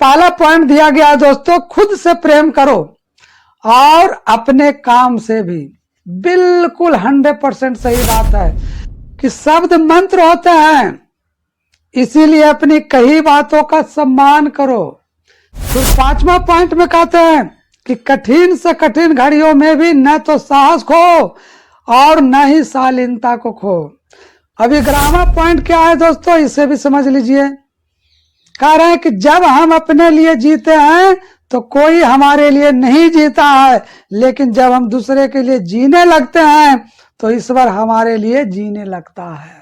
पहला पॉइंट दिया गया है दोस्तों, खुद से प्रेम करो और अपने काम से भी। बिल्कुल 100% सही बात है कि शब्द मंत्र होते हैं, इसीलिए अपनी कही बातों का सम्मान करो। फिर पांचवा पॉइंट में कहते हैं कि कठिन से कठिन घड़ियों में भी न तो साहस खो और न ही शालीनता को खो। अभी 11वां पॉइंट क्या है दोस्तों, इसे भी समझ लीजिए। कह रहे हैं कि जब हम अपने लिए जीते हैं तो कोई हमारे लिए नहीं जीता है, लेकिन जब हम दूसरे के लिए जीने लगते हैं तो ईश्वर हमारे लिए जीने लगता है।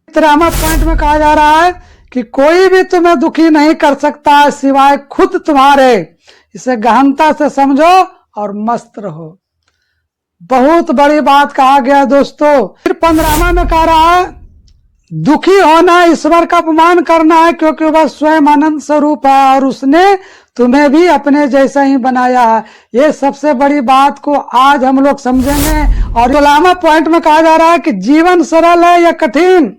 13वां पॉइंट में कहा जा रहा है कि कोई भी तुम्हें दुखी नहीं कर सकता है सिवाय खुद तुम्हारे। इसे गहनता से समझो और मस्त रहो। बहुत बड़ी बात कहा गया दोस्तों। फिर 15वां में कह रहा है दुखी होना ईश्वर का अपमान करना है, क्योंकि वह स्वयं आनंद स्वरूप है और उसने तुम्हें भी अपने जैसा ही बनाया है। ये सबसे बड़ी बात को आज हम लोग समझेंगे। और 16वां पॉइंट में कहा जा रहा है कि जीवन सरल है या कठिन,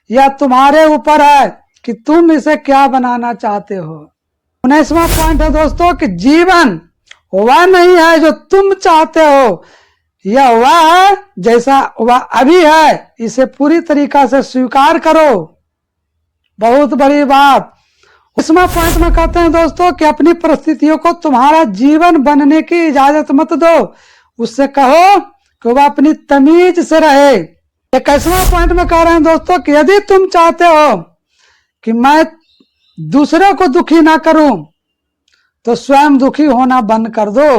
यह तुम्हारे ऊपर है कि तुम इसे क्या बनाना चाहते हो। 19वां पॉइंट है दोस्तों कि जीवन वह नहीं है जो तुम चाहते हो, यह वह है जैसा वह अभी है। इसे पूरी तरीका से स्वीकार करो। बहुत बड़ी बात। 20वां पॉइंट में कहते हैं दोस्तों कि अपनी परिस्थितियों को तुम्हारा जीवन बनने की इजाजत मत दो, उससे कहो कि वह अपनी तमीज से रहे। 21वां पॉइंट में कह रहे हैं दोस्तों कि यदि तुम चाहते हो कि मैं दूसरे को दुखी ना करूं तो स्वयं दुखी होना बंद कर दो।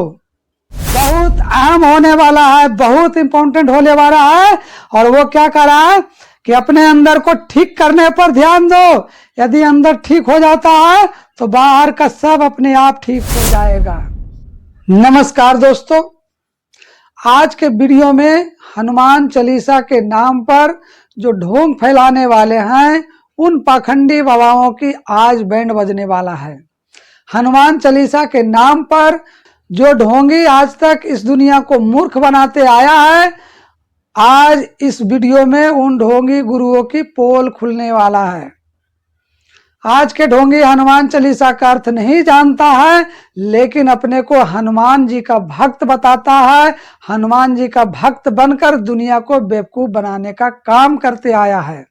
बहुत अहम होने वाला है, बहुत इंपॉर्टेंट होने वाला है। और वो क्या कर रहा है कि अपने अंदर को ठीक करने पर ध्यान दो। यदि अंदर ठीक हो जाता है तो बाहर का सब अपने आप ठीक हो जाएगा। नमस्कार दोस्तों, आज के वीडियो में हनुमान चालीसा के नाम पर जो ढोंग फैलाने वाले हैं उन पाखंडी बाबाओं की आज बैंड बजने वाला है। हनुमान चालीसा के नाम पर जो ढोंगी आज तक इस दुनिया को मूर्ख बनाते आया है, आज इस वीडियो में उन ढोंगी गुरुओं की पोल खुलने वाला है। आज के ढोंगी हनुमान चालीसा का अर्थ नहीं जानता है, लेकिन अपने को हनुमान जी का भक्त बताता है। हनुमान जी का भक्त बनकर दुनिया को बेवकूफ बनाने का काम करते आया है।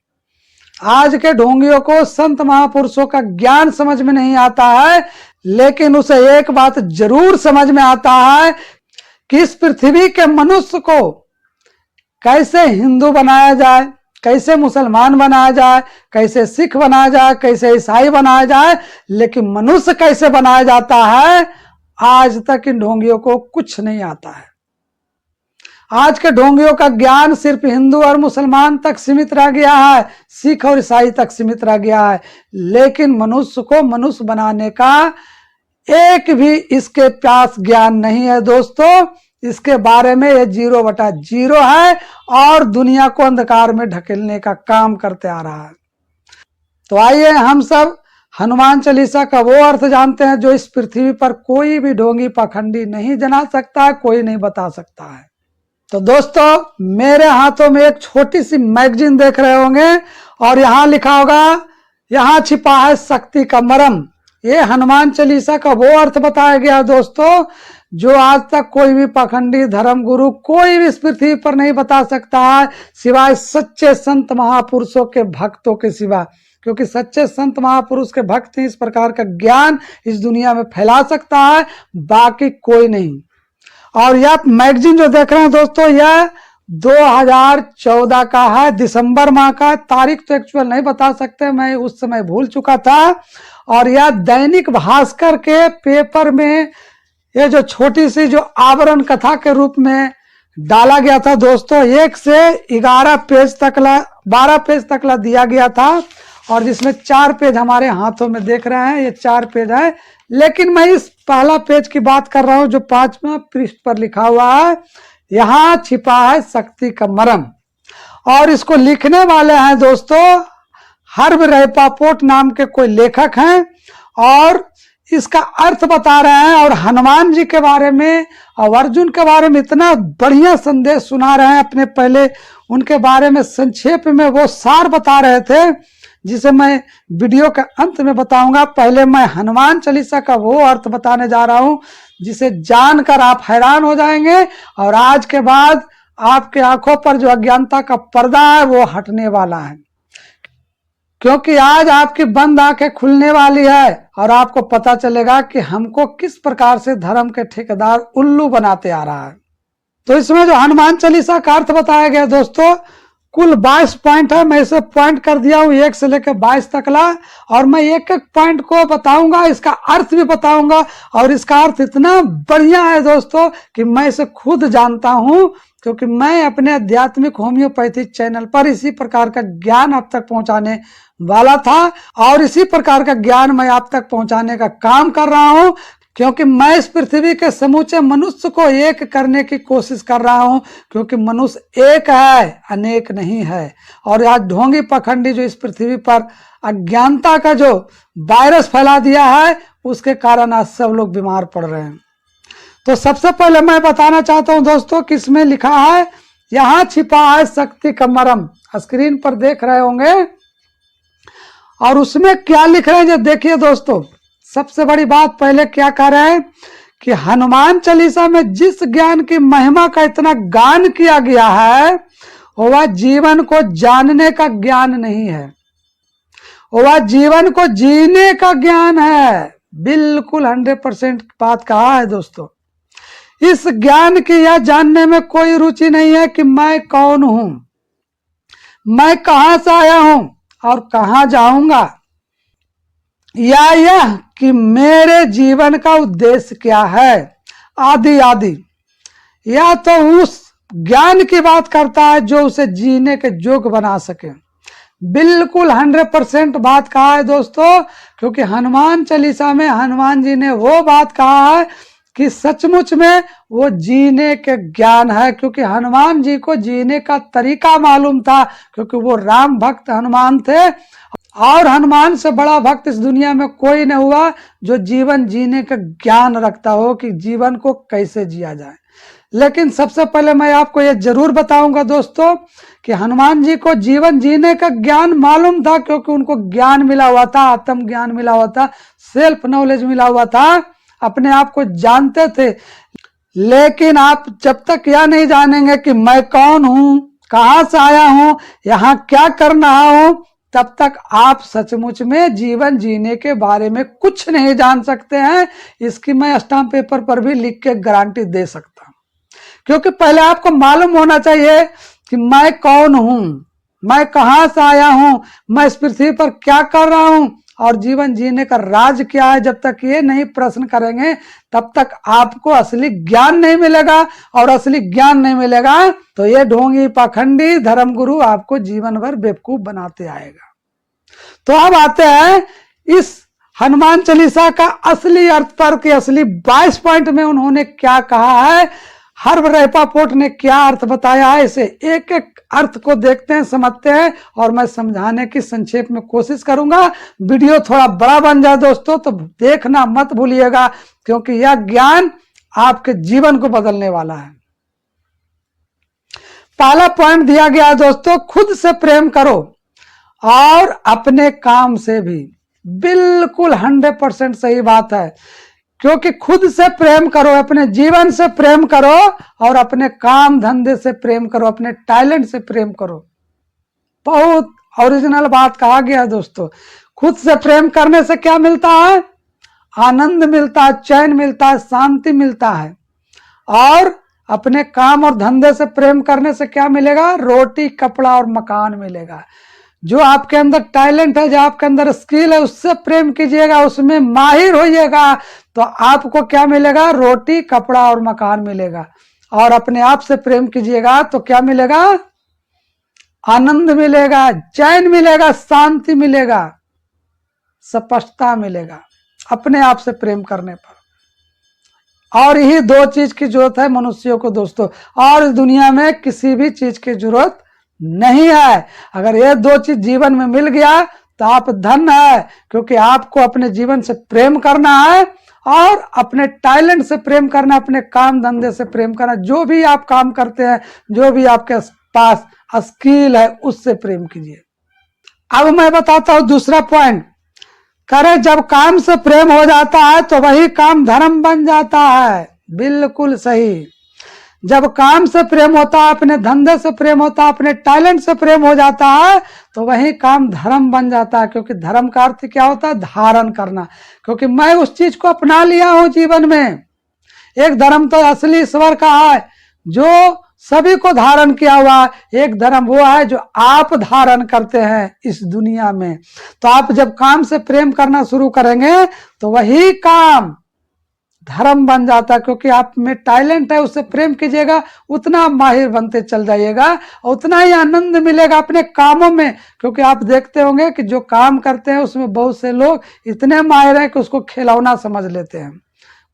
आज के ढोंगियों को संत महापुरुषों का ज्ञान समझ में नहीं आता है, लेकिन उसे एक बात जरूर समझ में आता है कि इस पृथ्वी के मनुष्य को कैसे हिंदू बनाया जाए, कैसे मुसलमान बनाया जाए, कैसे सिख बनाया जाए, कैसे ईसाई बनाया जाए, लेकिन मनुष्य कैसे बनाया जाता है आज तक इन ढोंगियों को कुछ नहीं आता है। आज के ढोंगियों का ज्ञान सिर्फ हिंदू और मुसलमान तक सीमित रह गया है, सिख और ईसाई तक सीमित रह गया है, लेकिन मनुष्य को मनुष्य बनाने का एक भी इसके पास ज्ञान नहीं है दोस्तों। इसके बारे में ये 0/0 है और दुनिया को अंधकार में ढकेलने का काम करते आ रहा है। तो आइए हम सब हनुमान चालीसा का वो अर्थ जानते हैं जो इस पृथ्वी पर कोई भी ढोंगी पाखंडी नहीं जना सकता है, कोई नहीं बता सकता है। तो दोस्तों, मेरे हाथों में एक छोटी सी मैगजीन देख रहे होंगे और यहाँ लिखा होगा, यहाँ छिपा है शक्ति का मर्म। ये हनुमान चालीसा का वो अर्थ बताया गया दोस्तों जो आज तक कोई भी पाखंडी धर्म गुरु कोई भी इस पृथ्वी पर नहीं बता सकता है, सिवाय सच्चे संत महापुरुषों के भक्तों के सिवा। क्योंकि सच्चे संत महापुरुष के भक्त ही इस प्रकार का ज्ञान इस दुनिया में फैला सकता है, बाकी कोई नहीं। और यह मैगजीन जो देख रहे हैं दोस्तों, यह 2014 का है, दिसंबर माह का। तारीख तो एक्चुअल नहीं बता सकते, मैं उस समय भूल चुका था। और यह दैनिक भास्कर के पेपर में ये जो छोटी सी जो आवरण कथा के रूप में डाला गया था दोस्तों, 1 से 11 पेज तक 12 पेज तक दिया गया था, और जिसमें 4 पेज हमारे हाथों में देख रहे हैं, ये 4 पेज है। लेकिन मैं इस पहला पेज की बात कर रहा हूं जो 5वां पृष्ठ पर लिखा हुआ है, यहाँ छिपा है शक्ति का मर्म। और इसको लिखने वाले हैं दोस्तों हर्ब रेपापोर्ट नाम के कोई लेखक हैं, और इसका अर्थ बता रहे हैं। और हनुमान जी के बारे में और अर्जुन के बारे में इतना बढ़िया संदेश सुना रहे हैं। अपने पहले उनके बारे में संक्षेप में वो सार बता रहे थे जिसे मैं वीडियो के अंत में बताऊंगा। पहले मैं हनुमान चालीसा का वो अर्थ बताने जा रहा हूं जिसे जानकर आप हैरान हो जाएंगे और आज के बाद आपके आंखों पर जो अज्ञानता का पर्दा है वो हटने वाला है, क्योंकि आज आपकी बंद आंखें खुलने वाली है और आपको पता चलेगा कि हमको किस प्रकार से धर्म के ठेकेदार उल्लू बनाते आ रहा है। तो इसमें जो हनुमान चालीसा का अर्थ बताया गया दोस्तों, कुल 22 पॉइंट है। मैं इसे पॉइंट कर दिया हूं 1 से लेकर 22 तकला, और मैं एक एक पॉइंट को बताऊंगा, इसका अर्थ भी बताऊंगा। और इसका अर्थ इतना बढ़िया है दोस्तों कि मैं इसे खुद जानता हूं, क्योंकि मैं अपने आध्यात्मिक होम्योपैथी चैनल पर इसी प्रकार का ज्ञान आप तक पहुंचाने वाला था और इसी प्रकार का ज्ञान मैं आप तक पहुंचाने का काम कर रहा हूं, क्योंकि मैं इस पृथ्वी के समूचे मनुष्य को एक करने की कोशिश कर रहा हूं, क्योंकि मनुष्य एक है, अनेक नहीं है। और आज ढोंगी पखंडी जो इस पृथ्वी पर अज्ञानता का जो वायरस फैला दिया है, उसके कारण आज सब लोग बीमार पड़ रहे हैं। तो सबसे पहले मैं बताना चाहता हूं दोस्तों कि इसमें लिखा है, यहां छिपा है शक्ति का मर्म। स्क्रीन पर देख रहे होंगे, और उसमें क्या लिख रहे हैं जो देखिए दोस्तों। सबसे बड़ी बात पहले क्या कह रहे हैं कि हनुमान चालीसा में जिस ज्ञान की महिमा का इतना गान किया गया है, वह जीवन को जानने का ज्ञान नहीं है, वह जीवन को जीने का ज्ञान है। बिल्कुल 100% बात कहा है दोस्तों। इस ज्ञान की यह जानने में कोई रुचि नहीं है कि मैं कौन हूं, मैं कहां से आया हूं और कहां जाऊंगा, या यह कि मेरे जीवन का उद्देश्य क्या है, आदि आदि। या तो उस ज्ञान की बात करता है जो उसे जीने के योग्य बना सके। बिल्कुल 100% बात कहा है दोस्तों, क्योंकि हनुमान चालीसा में हनुमान जी ने वो बात कहा है कि सचमुच में वो जीने के ज्ञान है, क्योंकि हनुमान जी को जीने का तरीका मालूम था, क्योंकि वो राम भक्त हनुमान थे। और हनुमान से बड़ा भक्त इस दुनिया में कोई नहीं हुआ जो जीवन जीने का ज्ञान रखता हो कि जीवन को कैसे जिया जाए। लेकिन सबसे पहले मैं आपको ये जरूर बताऊंगा दोस्तों कि हनुमान जी को जीवन जीने का ज्ञान मालूम था, क्योंकि उनको ज्ञान मिला हुआ था, आत्म ज्ञान मिला हुआ था, सेल्फ नॉलेज मिला हुआ था, अपने आप को जानते थे। लेकिन आप जब तक यह नहीं जानेंगे कि मैं कौन हूं, कहां से आया हूं, यहां क्या कर रहा हूं, तब तक आप सचमुच में जीवन जीने के बारे में कुछ नहीं जान सकते हैं। इसकी मैं स्टाम्प पेपर पर भी लिख के गारंटी दे सकता हूं, क्योंकि पहले आपको मालूम होना चाहिए कि मैं कौन हूं, मैं कहां से आया हूं, मैं इस पृथ्वी पर क्या कर रहा हूं और जीवन जीने का राज क्या है। जब तक ये नहीं प्रश्न करेंगे तब तक आपको असली ज्ञान नहीं मिलेगा, और असली ज्ञान नहीं मिलेगा तो ये ढोंगी पाखंडी धर्मगुरु आपको जीवन भर बेवकूफ बनाते आएगा। तो अब आते हैं इस हनुमान चालीसा का असली अर्थ पर कि असली 22 पॉइंट में उन्होंने क्या कहा है, हर रेपापोर्ट ने क्या अर्थ बताया है। इसे एक एक अर्थ को देखते हैं, समझते हैं, और मैं समझाने की संक्षेप में कोशिश करूंगा। वीडियो थोड़ा बड़ा बन जाए दोस्तों तो देखना मत भूलिएगा, क्योंकि यह ज्ञान आपके जीवन को बदलने वाला है। पहला पॉइंट दिया गया है दोस्तों, खुद से प्रेम करो और अपने काम से भी। बिल्कुल 100% सही बात है, क्योंकि खुद से प्रेम करो, अपने जीवन से प्रेम करो और अपने काम धंधे से प्रेम करो, अपने टैलेंट से प्रेम करो। बहुत ओरिजिनल बात कहा गया दोस्तों। खुद से प्रेम करने से क्या मिलता है? आनंद मिलता है, चैन मिलता है, शांति मिलता है। और अपने काम और धंधे से प्रेम करने से क्या मिलेगा? रोटी, कपड़ा और मकान मिलेगा। जो आपके अंदर टैलेंट है, जो आपके अंदर स्किल है, उससे प्रेम कीजिएगा, उसमें माहिर होइएगा, तो आपको क्या मिलेगा? रोटी, कपड़ा और मकान मिलेगा। और अपने आप से प्रेम कीजिएगा तो क्या मिलेगा? आनंद मिलेगा, चैन मिलेगा, शांति मिलेगा, स्पष्टता मिलेगा अपने आप से प्रेम करने पर। और यही दो चीज की जरूरत है मनुष्यों को दोस्तों, और इस दुनिया में किसी भी चीज की जरूरत नहीं है। अगर ये दो चीज जीवन में मिल गया तो आप धन्य है, क्योंकि आपको अपने जीवन से प्रेम करना है और अपने टैलेंट से प्रेम करना, अपने काम धंधे से प्रेम करना। जो भी आप काम करते हैं, जो भी आपके पास स्किल है, उससे प्रेम कीजिए। अब मैं बताता हूं दूसरा पॉइंट। करे जब काम से प्रेम हो जाता है तो वही काम धर्म बन जाता है। बिल्कुल सही। जब काम से प्रेम होता है, अपने धंधे से प्रेम होता है, अपने टैलेंट से प्रेम हो जाता है तो वही काम धर्म बन जाता है। क्योंकि धर्म का अर्थ क्या होता है? धारण करना। क्योंकि मैं उस चीज को अपना लिया हूं जीवन में। एक धर्म तो असली ईश्वर का है जो सभी को धारण किया हुआ। एक धर्म वो है जो आप धारण करते हैं इस दुनिया में। तो आप जब काम से प्रेम करना शुरू करेंगे तो वही काम धर्म बन जाता है। क्योंकि आप में टैलेंट है, उससे प्रेम कीजिएगा, उतना आप माहिर बनते चल जाइएगा और उतना ही आनंद मिलेगा अपने कामों में। क्योंकि आप देखते होंगे कि जो काम करते हैं उसमें बहुत से लोग इतने माहिर हैं कि उसको खिलौना समझ लेते हैं,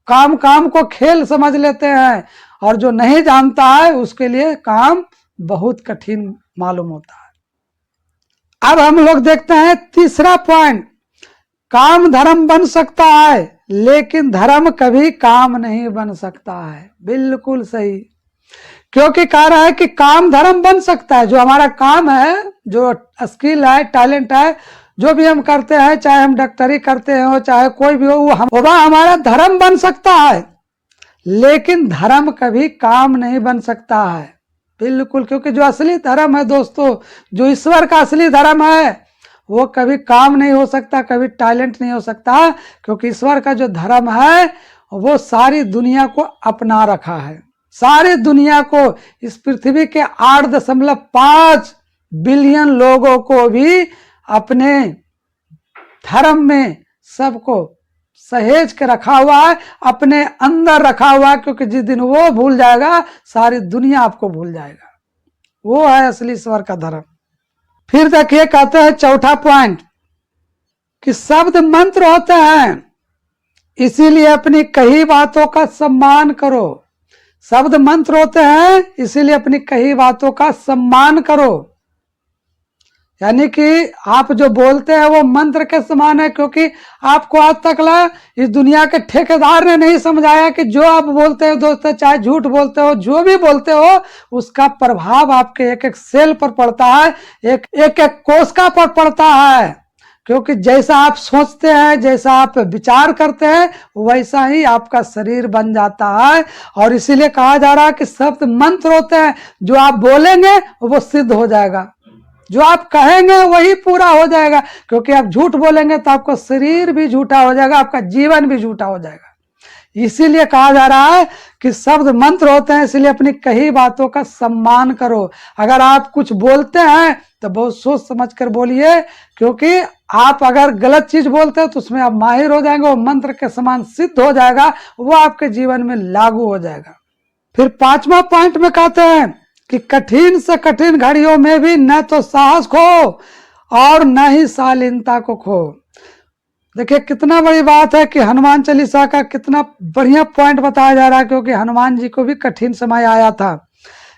काम को खेल समझ लेते हैं, और जो नहीं जानता है उसके लिए काम बहुत कठिन मालूम होता है। अब हम लोग देखते हैं तीसरा पॉइंट। काम धर्म बन सकता है लेकिन धर्म कभी काम नहीं बन सकता है। बिल्कुल सही। क्योंकि कह रहा है कि काम धर्म बन सकता है। जो हमारा काम है, जो स्किल है, टैलेंट है, जो भी हम करते हैं, चाहे हम डॉक्टरी करते हो, चाहे कोई भी हो, वो हमारा धर्म बन सकता है लेकिन धर्म कभी काम नहीं बन सकता है। बिल्कुल। क्योंकि जो असली धर्म है दोस्तों, जो ईश्वर का असली धर्म है, वो कभी काम नहीं हो सकता, कभी टैलेंट नहीं हो सकता। क्योंकि ईश्वर का जो धर्म है वो सारी दुनिया को अपना रखा है। सारी दुनिया को, इस पृथ्वी के 8.5 बिलियन लोगों को भी अपने धर्म में सबको सहेज के रखा हुआ है, अपने अंदर रखा हुआ है। क्योंकि जिस दिन वो भूल जाएगा सारी दुनिया आपको भूल जाएगा। वो है असली ईश्वर का धर्म। फिर देखिए, कहते हैं चौथा पॉइंट कि शब्द मंत्र होते हैं, इसीलिए अपनी कही बातों का सम्मान करो। शब्द मंत्र होते हैं इसीलिए अपनी कही बातों का सम्मान करो। यानी कि आप जो बोलते हैं वो मंत्र के समान है। क्योंकि आपको आज तक इस दुनिया के ठेकेदार ने नहीं समझाया कि जो आप बोलते हो दोस्तों, चाहे झूठ बोलते हो, जो भी बोलते हो, उसका प्रभाव आपके एक एक सेल पर पड़ता है, एक एक कोशिका पर पड़ता है। क्योंकि जैसा आप सोचते हैं, जैसा आप विचार करते हैं, वैसा ही आपका शरीर बन जाता है। और इसीलिए कहा जा रहा है कि शब्द मंत्र होते हैं, जो आप बोलेंगे वो सिद्ध हो जाएगा, जो आप कहेंगे वही पूरा हो जाएगा। क्योंकि आप झूठ बोलेंगे तो आपका शरीर भी झूठा हो जाएगा, आपका जीवन भी झूठा हो जाएगा। इसीलिए कहा जा रहा है कि शब्द मंत्र होते हैं, इसलिए अपनी कही बातों का सम्मान करो। अगर आप कुछ बोलते हैं तो बहुत सोच समझ कर बोलिए। क्योंकि आप अगर गलत चीज बोलते हैं तो उसमें आप माहिर हो जाएंगे, वो मंत्र के समान सिद्ध हो जाएगा, वो आपके जीवन में लागू हो जाएगा। फिर 5वां पॉइंट में कहते हैं कि कठिन से कठिन घड़ियों में भी न तो साहस खो और न ही शालीनता को खो। देखिए कितना बड़ी बात है कि हनुमान चालीसा का कितना बढ़िया पॉइंट बताया जा रहा है। क्योंकि हनुमान जी को भी कठिन समय आया था।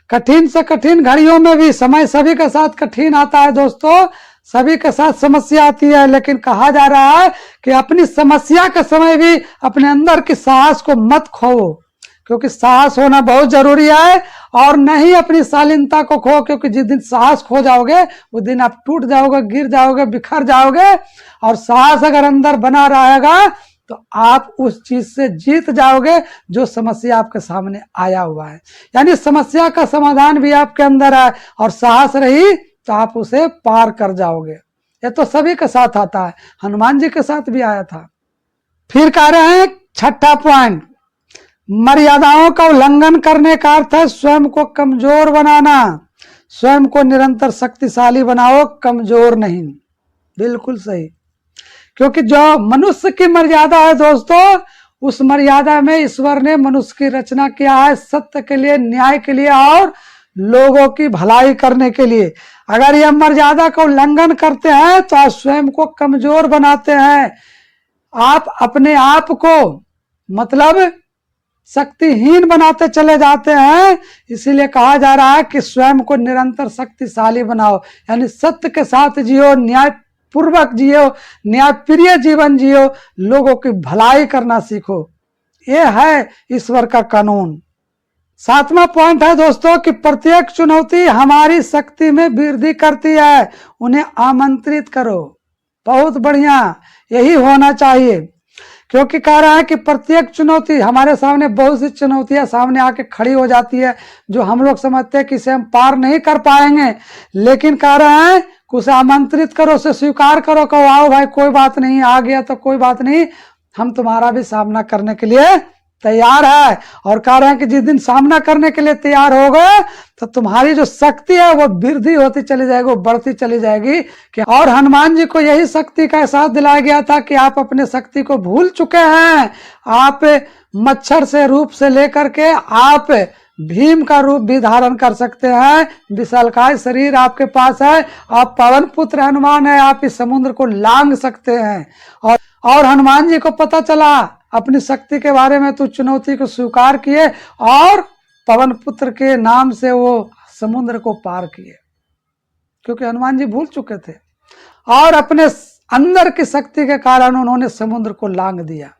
कठिन से कठिन घड़ियों में भी, समय सभी के साथ कठिन आता है दोस्तों, सभी के साथ समस्या आती है, लेकिन कहा जा रहा है कि अपनी समस्या के समय भी अपने अंदर की साहस को मत खो। क्योंकि साहस होना बहुत जरूरी है। और नहीं अपनी शालीनता को खो। क्योंकि जिस दिन साहस खो जाओगे उस दिन आप टूट जाओगे, गिर जाओगे, बिखर जाओगे। और साहस अगर अंदर बना रहेगा तो आप उस चीज से जीत जाओगे जो समस्या आपके सामने आया हुआ है। यानी समस्या का समाधान भी आपके अंदर है, और साहस रही तो आप उसे पार कर जाओगे। ये तो सभी के साथ आता है, हनुमान जी के साथ भी आया था। फिर कह रहे हैं 6वां पॉइंट, मर्यादाओं का उल्लंघन करने का अर्थ है स्वयं को कमजोर बनाना। स्वयं को निरंतर शक्तिशाली बनाओ, कमजोर नहीं। बिल्कुल सही। क्योंकि जो मनुष्य की मर्यादा है दोस्तों, उस मर्यादा में ईश्वर ने मनुष्य की रचना किया है सत्य के लिए, न्याय के लिए और लोगों की भलाई करने के लिए। अगर यह मर्यादा का उल्लंघन करते हैं तो आप स्वयं को कमजोर बनाते हैं। आप अपने आप को मतलब शक्तिहीन बनाते चले जाते हैं। इसीलिए कहा जा रहा है कि स्वयं को निरंतर शक्तिशाली बनाओ। यानी सत्य के साथ जियो, न्याय पूर्वक जियो, न्याय प्रिय जीवन जियो, लोगों की भलाई करना सीखो। ये है ईश्वर का कानून। 7वां पॉइंट है दोस्तों कि प्रत्येक चुनौती हमारी शक्ति में वृद्धि करती है, उन्हें आमंत्रित करो। बहुत बढ़िया, यही होना चाहिए, क्योंकि कह रहा है कि प्रत्येक चुनौती हमारे सामने, बहुत सी चुनौतियां सामने आके खड़ी हो जाती है जो हम लोग समझते हैं कि इसे हम पार नहीं कर पाएंगे, लेकिन कह रहे हैं कि उसे आमंत्रित करो, उसे स्वीकार करो, कहो आओ भाई कोई बात नहीं, आ गया तो कोई बात नहीं, हम तुम्हारा भी सामना करने के लिए तैयार है। और कह रहे हैं कि जिस दिन सामना करने के लिए तैयार हो गए तो तुम्हारी जो शक्ति है वो वृद्धि होती चली जाएगी, वो बढ़ती चली जाएगी। कि और हनुमान जी को यही शक्ति का एहसास दिलाया गया था कि आप अपने शक्ति को भूल चुके हैं। आप मच्छर से रूप से लेकर के आप भीम का रूप भी धारण कर सकते हैं, विशालकाय शरीर आपके पास है, आप पवन पुत्र हनुमान है, आप इस समुद्र को लांघ सकते हैं। और हनुमान जी को पता चला अपनी शक्ति के बारे में, तो चुनौती को स्वीकार किए और पवन पुत्र के नाम से वो समुद्र को पार किए, क्योंकि हनुमान जी भूल चुके थे और अपने अंदर की शक्ति के कारण उन्होंने समुद्र को लांघ दिया।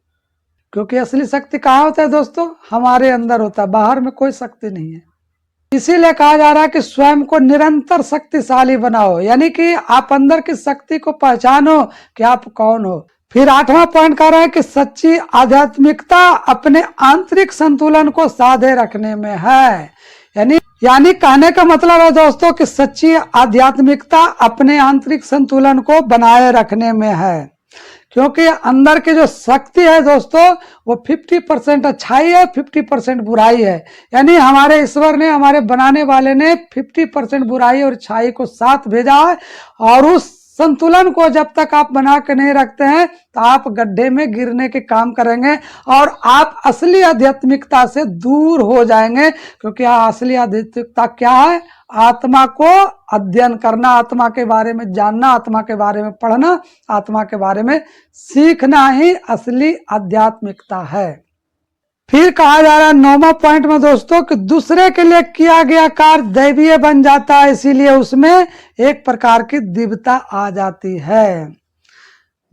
क्योंकि असली शक्ति कहाँ होता है दोस्तों? हमारे अंदर होता है, बाहर में कोई शक्ति नहीं है। इसीलिए कहा जा रहा है कि स्वयं को निरंतर शक्तिशाली बनाओ, यानी कि आप अंदर की शक्ति को पहचानो कि आप कौन हो। फिर 8वां पॉइंट कह रहा है कि सच्ची आध्यात्मिकता अपने आंतरिक संतुलन को साधे रखने में है। यानी कहने का मतलब है दोस्तों कि सच्ची आध्यात्मिकता अपने आंतरिक संतुलन को बनाए रखने में है, क्योंकि अंदर की जो शक्ति है दोस्तों वो 50% अच्छाई है, 50% बुराई है। यानी हमारे ईश्वर ने, हमारे बनाने वाले ने 50% बुराई और अच्छाई को साथ भेजा है। और उस संतुलन को जब तक आप बना के नहीं रखते हैं तो आप गड्ढे में गिरने के काम करेंगे और आप असली आध्यात्मिकता से दूर हो जाएंगे। क्योंकि असली आध्यात्मिकता क्या है? आत्मा को अध्ययन करना, आत्मा के बारे में जानना, आत्मा के बारे में पढ़ना, आत्मा के बारे में सीखना ही असली आध्यात्मिकता है। फिर कहा जा रहा है 9वां पॉइंट में दोस्तों कि दूसरे के लिए किया गया कार्य दैवीय बन जाता है, इसीलिए उसमें एक प्रकार की दिव्यता आ जाती है।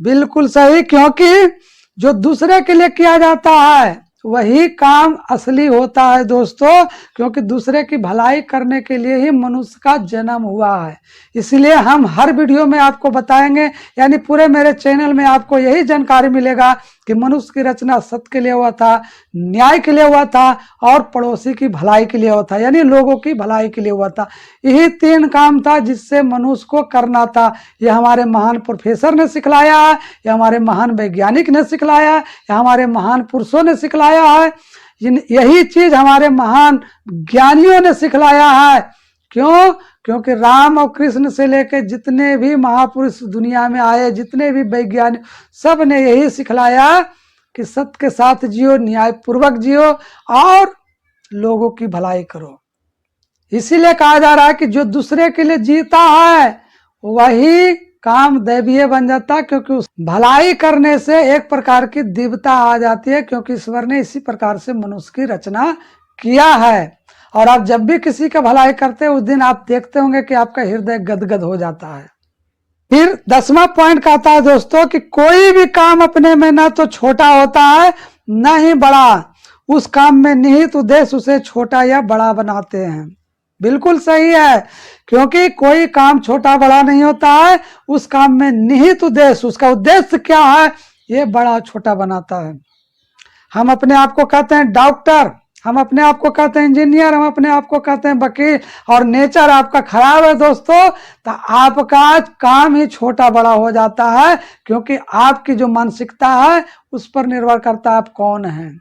बिल्कुल सही, क्योंकि जो दूसरे के लिए किया जाता है वही काम असली होता है दोस्तों, क्योंकि दूसरे की भलाई करने के लिए ही मनुष्य का जन्म हुआ है। इसलिए हम हर वीडियो में आपको बताएंगे, यानी पूरे मेरे चैनल में आपको यही जानकारी मिलेगा कि मनुष्य की रचना सत्य के लिए हुआ था, न्याय के लिए हुआ था और पड़ोसी की भलाई के लिए हुआ था, यानी लोगों की भलाई के लिए हुआ था। यही 3 काम था जिससे मनुष्य को करना था। यह हमारे महान प्रोफेसर ने सिखलाया है, यह हमारे महान वैज्ञानिक ने सिखलाया है, यह हमारे महान पुरुषों ने सिखलाया है, यही चीज हमारे महान ज्ञानियों ने सिखलाया है। क्यों? क्योंकि राम और कृष्ण से लेकर जितने भी महापुरुष दुनिया में आए, जितने भी वैज्ञानिक, सब ने यही सिखलाया कि सत्य के साथ जियो, न्याय पूर्वक जियो और लोगों की भलाई करो। इसीलिए कहा जा रहा है कि जो दूसरे के लिए जीता है वही काम दैवीय बन जाता है, क्योंकि उस भलाई करने से एक प्रकार की दिव्यता आ जाती है, क्योंकि ईश्वर ने इसी प्रकार से मनुष्य की रचना किया है। और आप जब भी किसी का भलाई करते हैं उस दिन आप देखते होंगे कि आपका हृदय गदगद हो जाता है। फिर 10वां पॉइंट कहता है दोस्तों कि कोई भी काम अपने में न तो छोटा होता है न ही बड़ा, उस काम में निहित उद्देश्य उसे छोटा या बड़ा बनाते हैं। बिल्कुल सही है, क्योंकि कोई काम छोटा बड़ा नहीं होता है, उस काम में निहित उद्देश्य, उसका उद्देश्य क्या है, ये बड़ा छोटा बनाता है। हम अपने आप को कहते हैं डॉक्टर, हम अपने आप को कहते हैं इंजीनियर, हम अपने आप को कहते हैं वकील, और नेचर आपका खराब है दोस्तों तो आपका काम ही छोटा बड़ा हो जाता है, क्योंकि आपकी जो मानसिकता है उस पर निर्भर करता है आप कौन हैं।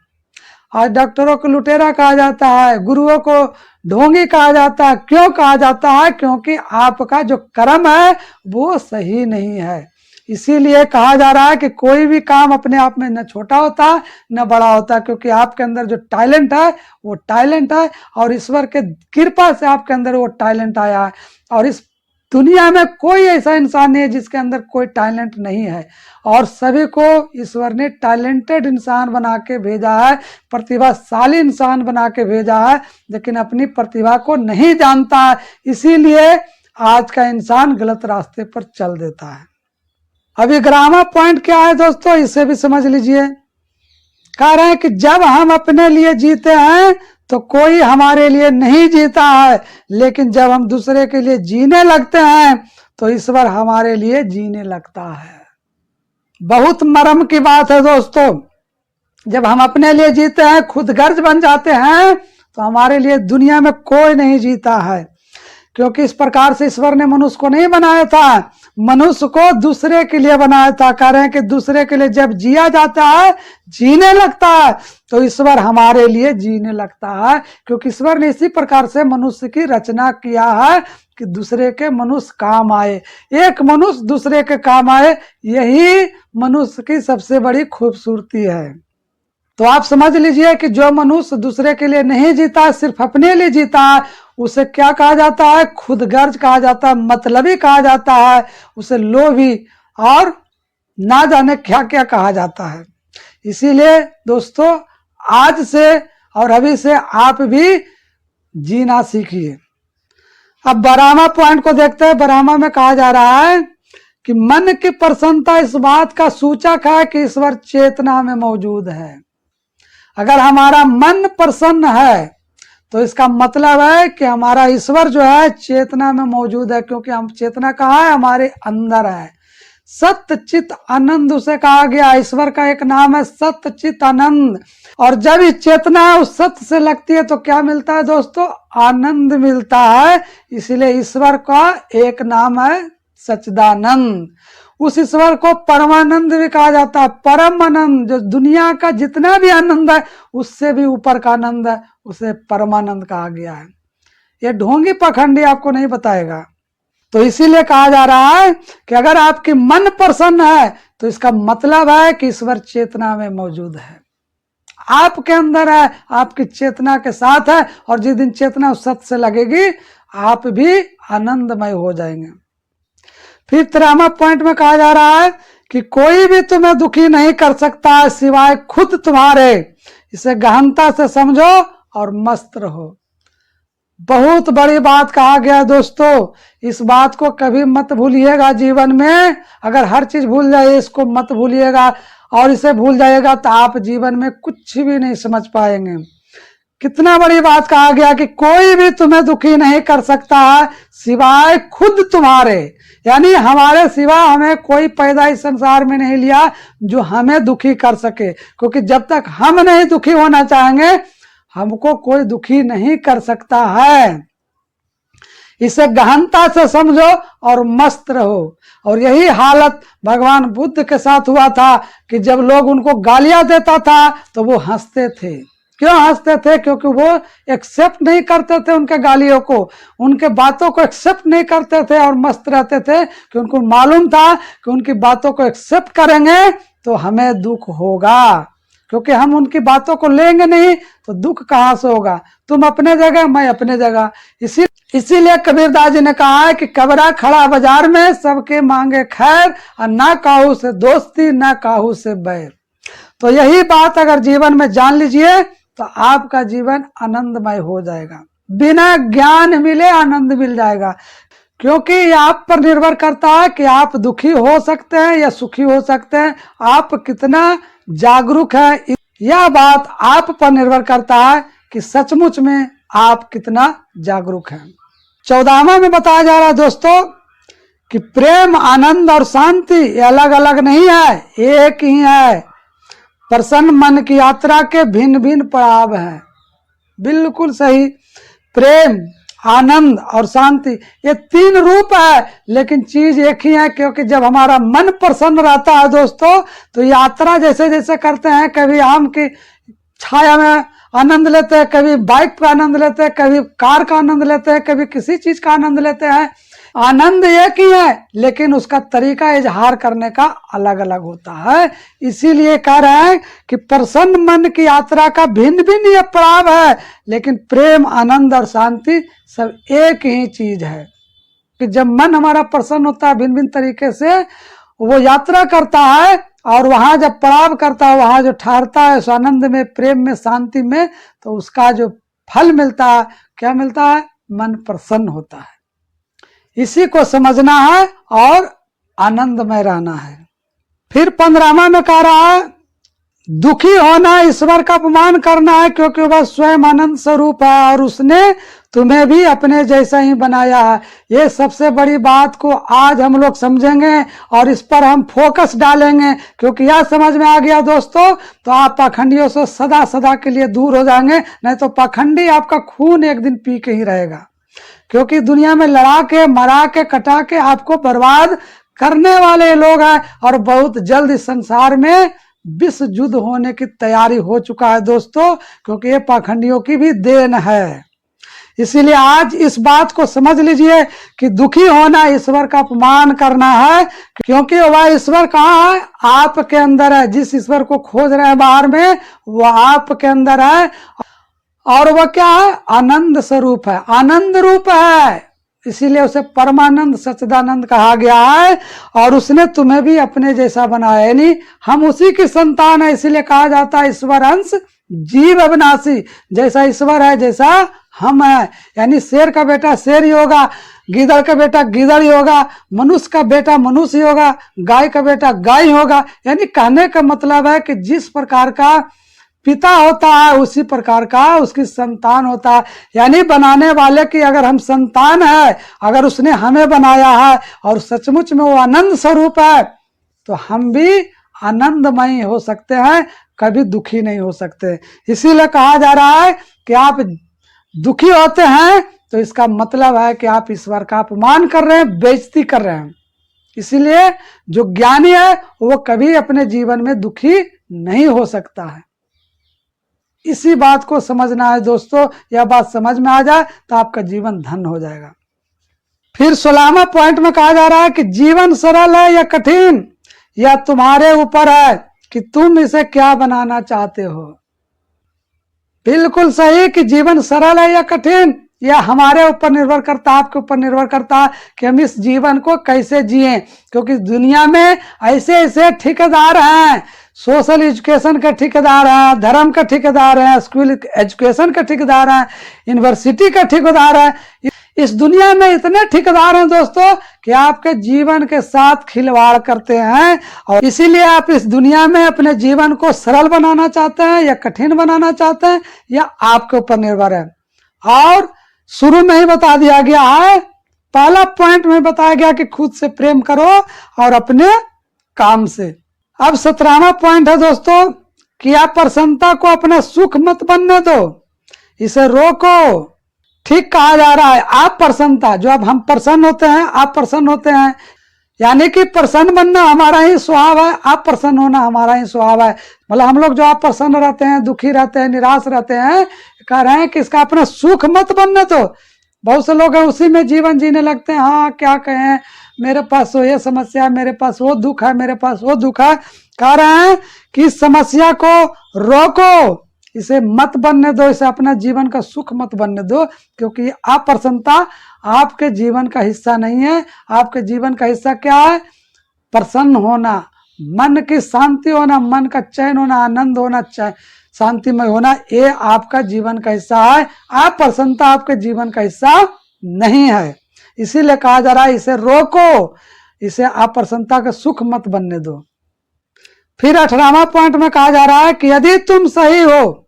आज डॉक्टरों को लुटेरा कहा जाता है, गुरुओं को ढोंगी कहा जाता है। क्यों कहा जाता है? क्योंकि आपका जो कर्म है वो सही नहीं है। इसीलिए कहा जा रहा है कि कोई भी काम अपने आप में न छोटा होता न बड़ा होता, क्योंकि आपके अंदर जो टैलेंट है वो टैलेंट है और ईश्वर के कृपा से आपके अंदर वो टैलेंट आया है। और इस दुनिया में कोई ऐसा इंसान नहीं है जिसके अंदर कोई टैलेंट नहीं है, और सभी को ईश्वर ने टैलेंटेड इंसान बना के भेजा है, प्रतिभाशाली इंसान बना के भेजा है, लेकिन अपनी प्रतिभा को नहीं जानता है। इसीलिए आज का इंसान गलत रास्ते पर चल देता है। अभी 11वां पॉइंट क्या है दोस्तों, इसे भी समझ लीजिए। कह रहे हैं कि जब हम अपने लिए जीते हैं तो कोई हमारे लिए नहीं जीता है, लेकिन जब हम दूसरे के लिए जीने लगते हैं तो ईश्वर हमारे लिए जीने लगता है। बहुत मर्म की बात है दोस्तों, जब हम अपने लिए जीते हैं, खुद गर्ज बन जाते हैं, तो हमारे लिए दुनिया में कोई नहीं जीता है। क्योंकि इस प्रकार से ईश्वर ने मनुष्य को नहीं बनाया था, मनुष्य को दूसरे के लिए बनाया था। कह रहे हैं कि दूसरे के लिए जब जिया जाता है, जीने लगता है, तो ईश्वर हमारे लिए जीने लगता है। क्योंकि ईश्वर ने इसी प्रकार से मनुष्य की रचना किया है कि दूसरे के मनुष्य काम आए, एक मनुष्य दूसरे के काम आए। यही मनुष्य की सबसे बड़ी खूबसूरती है। तो आप समझ लीजिए कि जो मनुष्य दूसरे के लिए नहीं जीता है, सिर्फ अपने लिए जीता है, उसे क्या कहा जाता है? खुदगर्ज कहा जाता है, मतलबी कहा जाता है, उसे लोभी और ना जाने क्या क्या कहा जाता है। इसीलिए दोस्तों, आज से और अभी से आप भी जीना सीखिए। अब 12वां पॉइंट को देखते हैं। 12वां में कहा जा रहा है कि मन की प्रसन्नता इस बात का सूचक है कि ईश्वर चेतना में मौजूद है। अगर हमारा मन प्रसन्न है तो इसका मतलब है कि हमारा ईश्वर जो है चेतना में मौजूद है। क्योंकि हम चेतना कहाँ है? हमारे अंदर है। सत्य चित आनंद उसे कहा गया। ईश्वर का एक नाम है सत्य चित आनंद। और जब ये चेतना उस सत्य से लगती है तो क्या मिलता है दोस्तों? आनंद मिलता है। इसलिए ईश्वर का एक नाम है सच्चिदानंद। उस ईश्वर को परमानंद भी कहा जाता है। परम आनंद, जो दुनिया का जितना भी आनंद है उससे भी ऊपर का आनंद है, उसे परमानंद कहा गया है। ये ढोंगी पखंडी आपको नहीं बताएगा। तो इसीलिए कहा जा रहा है कि अगर आपकी मन प्रसन्न है तो इसका मतलब है कि ईश्वर चेतना में मौजूद है, आपके अंदर है, आपकी चेतना के साथ है। और जिस दिन चेतना उस सत्य से लगेगी, आप भी आनंदमय हो जाएंगे। फिर 13वां पॉइंट में कहा जा रहा है कि कोई भी तुम्हें दुखी नहीं कर सकता सिवाय खुद तुम्हारे। इसे गहनता से समझो और मस्त रहो। बहुत बड़ी बात कहा गया दोस्तों, इस बात को कभी मत भूलिएगा जीवन में। अगर हर चीज भूल जाए, इसको मत भूलिएगा, और इसे भूल जाइएगा तो आप जीवन में कुछ भी नहीं समझ पाएंगे। कितना बड़ी बात कहा गया कि कोई भी तुम्हें दुखी नहीं कर सकता है सिवाय खुद तुम्हारे। यानी हमारे सिवा हमें कोई पैदा इस संसार में नहीं लिया जो हमें दुखी कर सके। क्योंकि जब तक हम नहीं दुखी होना चाहेंगे, हमको कोई दुखी नहीं कर सकता है। इसे गहनता से समझो और मस्त रहो। और यही हालत भगवान बुद्ध के साथ हुआ था कि जब लोग उनको गालियां देता था तो वो हंसते थे। क्यों हंसते थे? क्योंकि वो एक्सेप्ट नहीं करते थे उनके गालियों को, उनके बातों को एक्सेप्ट नहीं करते थे और मस्त रहते थे। कि उनको मालूम था कि उनकी बातों को एक्सेप्ट करेंगे तो हमें दुख होगा, क्योंकि हम उनकी बातों को लेंगे नहीं तो दुख कहाँ से होगा। तुम अपने जगह, मैं अपने जगह। इसीलिए कबीरदास जी ने कहा है कि कबरा खड़ा बाजार में सबके मांगे खैर, और ना काहू से दोस्ती ना काहू से बैर। तो यही बात अगर जीवन में जान लीजिए तो आपका जीवन आनंदमय हो जाएगा। बिना ज्ञान मिले आनंद मिल जाएगा। क्योंकि ये आप पर निर्भर करता है कि आप दुखी हो सकते हैं या सुखी हो सकते हैं, आप कितना जागरूक है। यह बात आप पर निर्भर करता है कि सचमुच में आप कितना जागरूक हैं। 14वां में बताया जा रहा है दोस्तों कि प्रेम, आनंद और शांति अलग अलग नहीं है, एक ही है। प्रसन्न मन की यात्रा के भिन्न भिन्न पड़ाव हैं। बिल्कुल सही। प्रेम, आनंद और शांति, ये 3 रूप है, लेकिन चीज एक ही है। क्योंकि जब हमारा मन प्रसन्न रहता है दोस्तों, तो यात्रा जैसे जैसे करते हैं, कभी आम की छाया में आनंद लेते हैं, कभी बाइक का आनंद लेते हैं, कभी कार का आनंद लेते हैं, कभी किसी चीज का आनंद लेते हैं। आनंद एक ही है, लेकिन उसका तरीका इजहार करने का अलग अलग होता है। इसीलिए कह रहे हैं कि प्रसन्न मन की यात्रा का भिन्न भिन्न ये पड़ाव है, लेकिन प्रेम, आनंद और शांति सब एक ही चीज है। कि जब मन हमारा प्रसन्न होता है भिन्न भिन्न तरीके से, वो यात्रा करता है, और वहां जब पड़ाव करता है, वहां जो ठहरता है उस आनंद में, प्रेम में, शांति में, तो उसका जो फल मिलता है, क्या मिलता है? मन प्रसन्न होता है। इसी को समझना है और आनंदमय रहना है। फिर 15वां में कह रहा है दुखी होना ईश्वर का अपमान करना है, क्योंकि वह स्वयं आनंद स्वरूप है और उसने तुम्हें भी अपने जैसा ही बनाया है। ये सबसे बड़ी बात को आज हम लोग समझेंगे और इस पर हम फोकस डालेंगे, क्योंकि यह समझ में आ गया दोस्तों तो आप पाखंडियों से सदा सदा के लिए दूर हो जाएंगे। नहीं तो पाखंडी आपका खून एक दिन पी के ही रहेगा, क्योंकि दुनिया में लड़ा के मरा के कटा के आपको बर्बाद करने वाले लोग हैं और बहुत जल्द इस संसार में विश्व युद्ध होने की तैयारी हो चुका है दोस्तों, क्योंकि ये पाखंडियों की भी देन है। इसीलिए आज इस बात को समझ लीजिए कि दुखी होना ईश्वर का अपमान करना है, क्योंकि वह ईश्वर कहाँ है? आपके अंदर है। जिस ईश्वर को खोज रहे हैं बाहर में, वह आपके अंदर है और वह क्या है? आनंद स्वरूप है, आनंद रूप है। इसीलिए उसे परमानंद सच्चिदानंद कहा गया है और उसने तुम्हें भी अपने जैसा बनाया, यानी हम उसी की संतान है। इसीलिए कहा जाता है ईश्वर अंश जीव अविनाशी। जैसा ईश्वर है जैसा हम है, यानी शेर का बेटा शेर ही होगा, गीदड़ का बेटा गीदड़ ही होगा, मनुष्य का बेटा मनुष्य ही होगा, गाय का बेटा गाय ही होगा। यानी कहने का मतलब है कि जिस प्रकार का पिता होता है उसी प्रकार का उसकी संतान होता है। यानी बनाने वाले की अगर हम संतान है, अगर उसने हमें बनाया है और सचमुच में वो आनंद स्वरूप है, तो हम भी आनंदमय हो सकते हैं, कभी दुखी नहीं हो सकते। इसीलिए कहा जा रहा है कि आप दुखी होते हैं तो इसका मतलब है कि आप ईश्वर का अपमान कर रहे हैं, बेइज्जती कर रहे हैं। इसीलिए जो ज्ञानी है वो कभी अपने जीवन में दुखी नहीं हो सकता है। इसी बात को समझना है दोस्तों। यह बात समझ में आ जाए तो आपका जीवन धन्य हो जाएगा। फिर 16वां पॉइंट में कहा जा रहा है कि जीवन सरल है या कठिन, यह तुम्हारे ऊपर है कि तुम इसे क्या बनाना चाहते हो। बिल्कुल सही कि जीवन सरल है या कठिन, यह हमारे ऊपर निर्भर करता है, आपके ऊपर निर्भर करता है कि हम इस जीवन को कैसे जिएं। क्योंकि दुनिया में ऐसे ऐसे ठेकेदार हैं, सोशल एजुकेशन के ठेकेदार हैं, धर्म के ठेकेदार हैं, स्कूल एजुकेशन के ठेकेदार हैं, यूनिवर्सिटी के ठेकेदार हैं। इस दुनिया में इतने ठेकेदार हैं दोस्तों कि आपके जीवन के साथ खिलवाड़ करते हैं। और इसीलिए आप इस दुनिया में अपने जीवन को सरल बनाना चाहते हैं या कठिन बनाना चाहते हैं, या आपके ऊपर निर्भर है। और शुरू में ही बता दिया गया है, पहला पॉइंट में बताया गया कि खुद से प्रेम करो और अपने काम से। अब 17वां पॉइंट है दोस्तों कि आप प्रसन्नता को अपना सुख मत बनने दो, इसे रोको। ठीक कहा जा रहा है, आप प्रसन्नता, जो अब हम प्रसन्न होते हैं, आप प्रसन्न होते हैं, यानी कि प्रसन्न बनना हमारा ही स्वभाव है, आप प्रसन्न होना हमारा ही स्वभाव है। मतलब हम लोग जो आप प्रसन्न रहते हैं, दुखी रहते हैं, निराश रहते हैं, कह रहे हैं कि इसका अपना सुख मत बनने दो। बहुत से लोग हैं उसी में जीवन जीने लगते हैं। हाँ क्या कहें, मेरे पास तो ये समस्या है, मेरे पास वो दुख है, मेरे पास वो दुख है। कह रहे हैं कि इस समस्या को रोको, इसे मत बनने दो, इसे अपना जीवन का सुख मत बनने दो, क्योंकि अप्रसन्नता आपके जीवन का हिस्सा नहीं है। आपके जीवन का हिस्सा क्या है? प्रसन्न होना, मन की शांति होना, मन का चैन होना, आनंद होना, शांतिमय होना, ये आपका जीवन का हिस्सा है। अप्रसन्नता आपके जीवन का हिस्सा नहीं है। इसीलिए कहा जा रहा है इसे रोको, इसे अप्रसन्नता का सुख मत बनने दो। फिर 18वां पॉइंट में कहा जा रहा है कि यदि तुम सही हो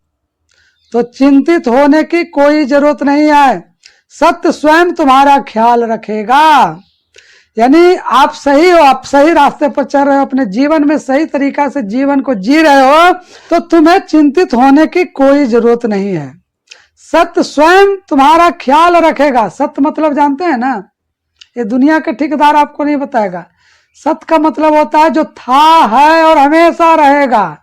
तो चिंतित होने की कोई जरूरत नहीं है, सत्य स्वयं तुम्हारा ख्याल रखेगा। यानी आप सही हो, आप सही रास्ते पर चल रहे हो, अपने जीवन में सही तरीका से जीवन को जी रहे हो, तो तुम्हें चिंतित होने की कोई जरूरत नहीं है। सत्य स्वयं तुम्हारा ख्याल रखेगा। सत्य मतलब जानते हैं ना, ये दुनिया के ठेकेदार आपको नहीं बताएगा। सत्य का मतलब होता है जो था, है और हमेशा रहेगा।